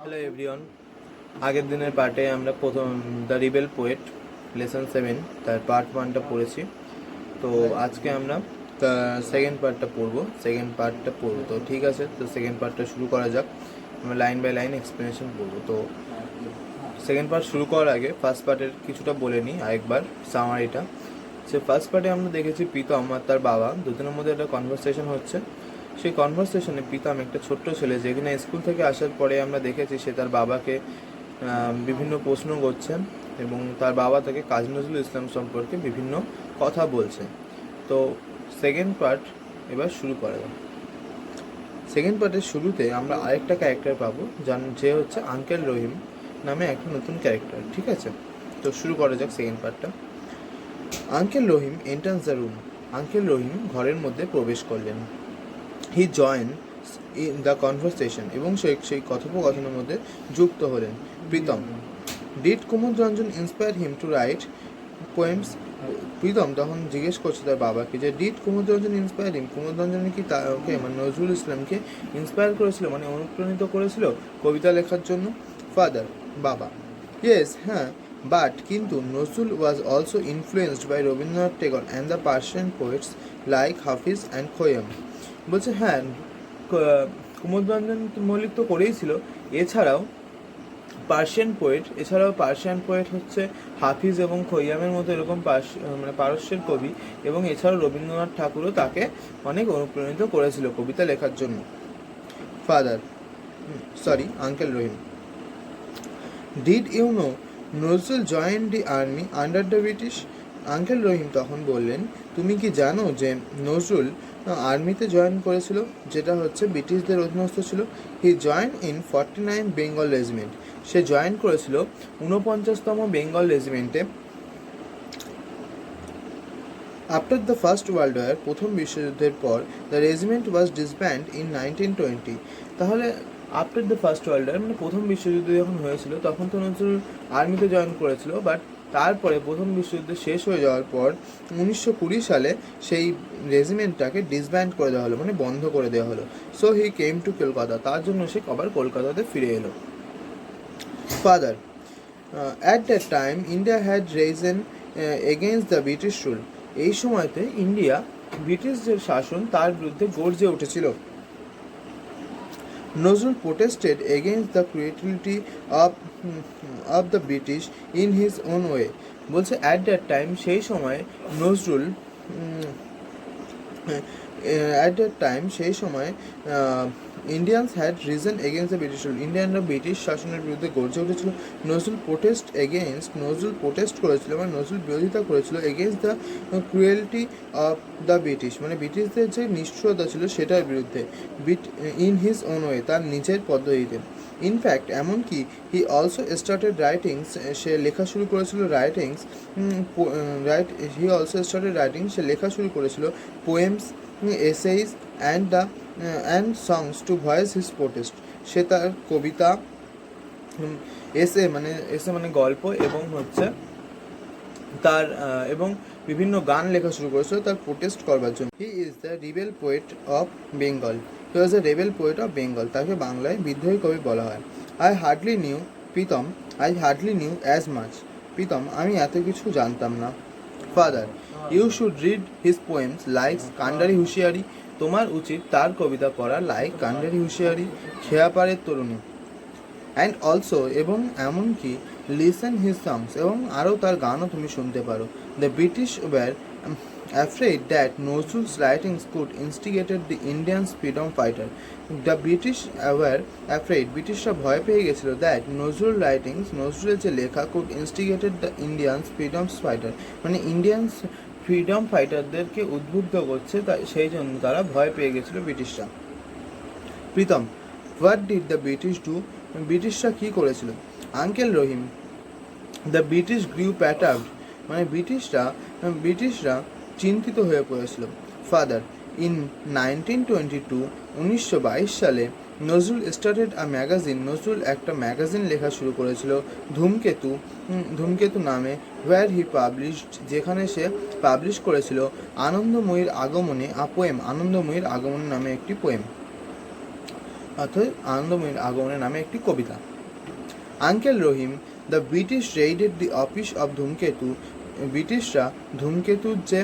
Hello everyone, আগের দিনের পার্টে আমরা প্রথম দ্য রিবেল পোয়েট লেসন 7 তার পার্ট 1টা পড়েছি। তো আজকে আমরা সেকেন্ড পার্টটা পড়বো। তো ঠিক আছে, তো সেকেন্ড পার্টটা শুরু করা যাক। আমরা লাইন বাই লাইন এক্সপ্লেনেশন পড়বো। তো সেকেন্ড পার্ট শুরু করার আগে ফার্স্ট পার্টের কিছুটা বলে নিই আরেকবার, সামারিটা। সে ফার্স্ট পার্টে আমরা দেখেছি প্রীতম আর তার বাবা দুজনের মধ্যে একটা কনভারসেশন হচ্ছে। সেই কনভারসেশনে প্রীতম একটা ছোট্ট ছেলে, যেখানে স্কুল থেকে আসার পরে আমরা দেখেছি সে তার বাবাকে বিভিন্ন প্রশ্ন করছে এবং তার বাবা তাকে কাজী নজরুল ইসলাম সম্পর্কে বিভিন্ন কথা বলছে। তো সেকেন্ড পার্ট এবার শুরু করা যাক। সেকেন্ড পার্টের শুরুতে আমরা আরেকটা ক্যারেক্টার পাবো, যে হচ্ছে আঙ্কেল রহিম নামে একটা নতুন ক্যারেক্টার। ঠিক আছে, তো শুরু করা যাক সেকেন্ড পার্টটা। Uncle Rahim enters the room. Uncle Rahim ঘরের মধ্যে প্রবেশ করলেন। He join in the conversation, এবং সেই কথোপকথনের মধ্যে যুক্ত হলেন। Pritam, did Kumud Ranjan inspire him to write poems? Pritam তখন জিজ্ঞেস করছে তার বাবাকে যে did Kumud Ranjan inspire him, Kumud Ranjan কি তাকে মানে নজরুল ইসলামকে ইন্সপায়ার করেছিল, মানে অনুপ্রাণিত করেছিল কবিতা লেখার জন্য? ফাদার, বাবা, ইয়েস, হ্যাঁ, বাট কিন্তু Nazrul was also influenced by Rabindranath Tagore and the Persian poets like Hafiz and Khayyam. বলছে হ্যাঁ, কুমুদরঞ্জন মল্লিক তো করেই ছিল, এছাড়াও পার্সিয়ান পোয়েট হচ্ছে হাফিজ এবং খৈয়ামের মতো এরকম মানে পারস্যের কবি, এবং এছাড়াও রবীন্দ্রনাথ ঠাকুরও তাকে অনেক অনুপ্রাণিত করেছিল কবিতা লেখার জন্য। Father, uncle Rahim, did you know Nazrul join the army under the British? Uncle Rahim তখন বললেন, তুমি কি জানো যে নজরুল আর্মিতে জয়েন করেছিল, যেটা হচ্ছে ব্রিটিশদের অধীনস্থ ছিল? He join in 49 Bengal regiment. সে জয়েন করেছিল 49তম বেঙ্গল রেজিমেন্টে। After the first world war, প্রথম বিশ্বযুদ্ধের পর, the regiment was disband in 1920। তাহলে after the first world war মানে প্রথম বিশ্বযুদ্ধ যখন হয়েছিল তখন তো নজরুল আর্মিতে জয়েন করেছিল, বাট তারপরে প্রথম বিশ্বযুদ্ধ শেষ হয়ে যাওয়ার পর 1920 সালে সেই রেজিমেন্টটাকে ডিসব্যান্ড করে দেওয়া হলো, মানে বন্ধ করে দেওয়া হলো। So he came to Kolkata, তার জন্য সে আবার কলকাতাতে ফিরে এলো। Father, at that time India had Ryzen against the British rule. এই সময়তে ইন্ডিয়া ব্রিটিশদের শাসন তার বিরুদ্ধে গর্জে উঠেছিল। Nazrul protested against the cruelty of the British in his own way. বলছে অ্যাট দ্যাট টাইম, সেই সময় Nazrul Indians had reason against the British rule. ইন্ডিয়ানরা ব্রিটিশ শাসনের বিরুদ্ধে গর্জে উঠেছিল। নজরুল প্রোটেস্ট করেছিল, মানে নজরুল বিরোধিতা করেছিল against the cruelty of the British, মানে ব্রিটিশদের যে নিষ্ঠুরতা ছিল সেটার বিরুদ্ধে। ইন হিজ ওন ওয়ে, তার নিজের পদ্ধতিতে। ইনফ্যাক্ট এমনকি হি অলসো স্টার্টেড রাইটিংস, সে লেখা শুরু করেছিল সে লেখা শুরু করেছিল poems, essays and songs to voice his protest. সে তার কবিতা, এসে মানে গল্প, এবং হচ্ছে তার এবং বিভিন্ন গান লেখা শুরু করেছিল তার প্রোটেস্ট করবার জন্য। He is the rebel poet of Bengal. He was the rebel poet of Bengal. তাকে বাংলায় বিদ্রোহী কবি বলা হয়। I hardly knew as much. Pritam, আমি এত কিছু জানতাম না। Father, you should read his poems like Kandari Hushiyari. তোমার উচিত তার কবিতা পড়া, লাইক কান্ডারি হুঁশিয়ারি, খেয়াপাড়ের তরুণী। অ্যান্ড অলসো, এবং এমনকি লিসেন হিজ সংস, এবং আরও তার গানও তুমি শুনতে পারো। The British war afraid that Nazrul's writings could ইনস্টিগেটেড the Indian freedom fighter. The British war afraid, ব্রিটিশরা ভয় পেয়ে গেছিল, দ্যাট নজরুলের যে লেখা could ইনস্টিগেটেড the Indians freedom fighter, মানে ইন্ডিয়ানস ফ্রিডম ফাইটারদেরকে উদ্বুদ্ধ করছে, তাই সেই জন্য তারা ভয় পেয়ে গেছিল ব্রিটিশরা। Pritam, what did the British do? ব্রিটিশরা কী করেছিল? Uncle Rahim, the British grew perturbed, মানে ব্রিটিশরা চিন্তিত হয়ে পড়েছিল। ফাদার, ইন 1922 সালে Nazrul started a magazine. Nazrul একটা ম্যাগাজিন লেখা শুরু করেছিল, ধূমকেতু নামে, হোয়ার হি পাবলিশড, যেখানে সে পাবলিশ করেছিল আনন্দময়ীর আগমনে আ পোয়েম। আনন্দময়ীর আগমন নামে একটি পোয়েম, অর্থাৎ আনন্দময়ীর আগমনের নামে একটি কবিতা। Uncle Rahim, the British raided the office of Dhumketu. ব্রিটিশরা ধূমকেতুর যে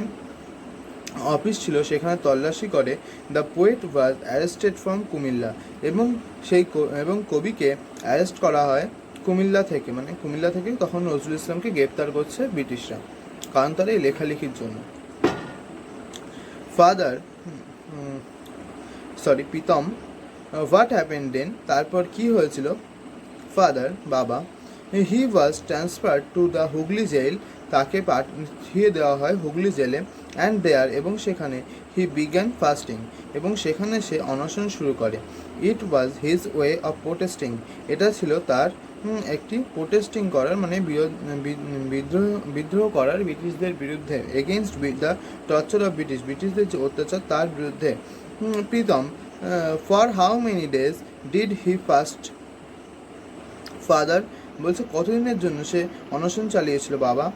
অফিস ছিল সেখানে তল্লাশি করে। The poet was arrested from Comilla, এবং এবং কবিকে অ্যারেস্ট করা হয় কুমিল্লা থেকে, মানে কুমিল্লা থেকে তখন নজরুল ইসলামকে গ্রেপ্তার করছে ব্রিটিশরা, কারণ তার এই লেখালেখির জন্য। Father Pritam, what happen then, তারপর কি হয়েছিল? ফাদার, বাবা, he was transferred to the Hooghly jail, তাকে পাঠিয়ে দেওয়া হয় হুগলি জেলে। অ্যান্ড দেয়ার, এবং সেখানে হি বিগ্যান ফাস্টিং, এবং সেখানে সে অনশন শুরু করে। It was his way of protesting, এটা ছিল তার একটি প্রোটেস্টিং করার, মানে বিদ্রোহ করার ব্রিটিশদের বিরুদ্ধে, against the torture of British, ব্রিটিশদের যে অত্যাচার তার বিরুদ্ধে। Pritam, for how many days did he fast? Father বলছে কতদিনের জন্য সে অনশন চালিয়েছিল বাবা?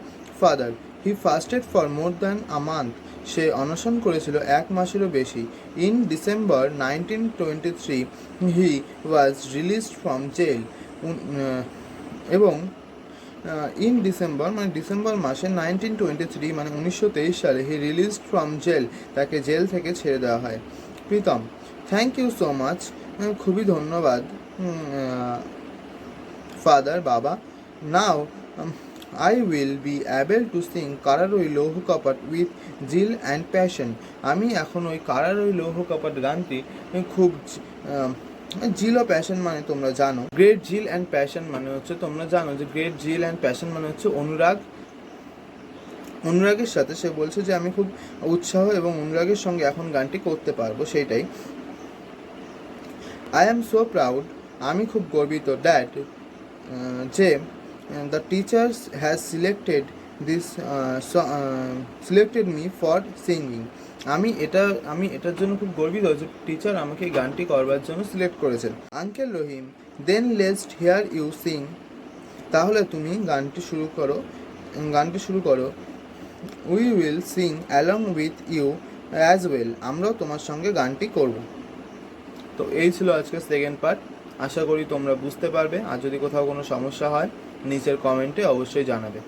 Father, he fasted for more than a month, সে অনশন করেছিল 1 মাসেরও বেশি। In December 1923 he was released from jail, এবং ইন ডিসেম্বর, মানে ডিসেম্বর মাসে 1923, মানে 1923 সালে হি রিলিজড ফ্রম জেল, তাকে জেল থেকে ছেড়ে দেওয়া হয়। Pritam, thank you so much, খুবই ধন্যবাদ। ফাদার, বাবা, now I will be able to sing Karar oi Louho Kopat with zeal and passion, আমি এখন ওই কারারই লৌহ কপাট গানটি খুব জিল ও প্যাশন, মানে তোমরা জানো গ্রেট জিল অ্যান্ড প্যাশন মানে হচ্ছে, তোমরা জানো যে গ্রেট জিল অ্যান্ড প্যাশন মানে হচ্ছে অনুরাগের সাথে। সে বলছে যে আমি খুব উৎসাহ এবং অনুরাগের সঙ্গে এখন গানটি করতে পারবো, সেইটাই। আই অ্যাম সো প্রাউড, আমি খুব গর্বিত। দ্যাট, যে the teachers has selected me for singing, আমি এটার জন্য খুব গর্বিত যে টিচার আমাকে এই গানটি করবার জন্য সিলেক্ট করেছেন। Uncle Rahim, then let's hear you sing, তাহলে তুমি গানটি শুরু করো। We will sing along with you as well, আমরাও তোমার সঙ্গে গানটি করব। তো এই ছিল আজকের সেকেন্ড পার্ট, আশা করি তোমরা বুঝতে পারবে। আর যদি কোথাও কোনো সমস্যা হয় নিচের কমেন্টে অবশ্যই জানাবে।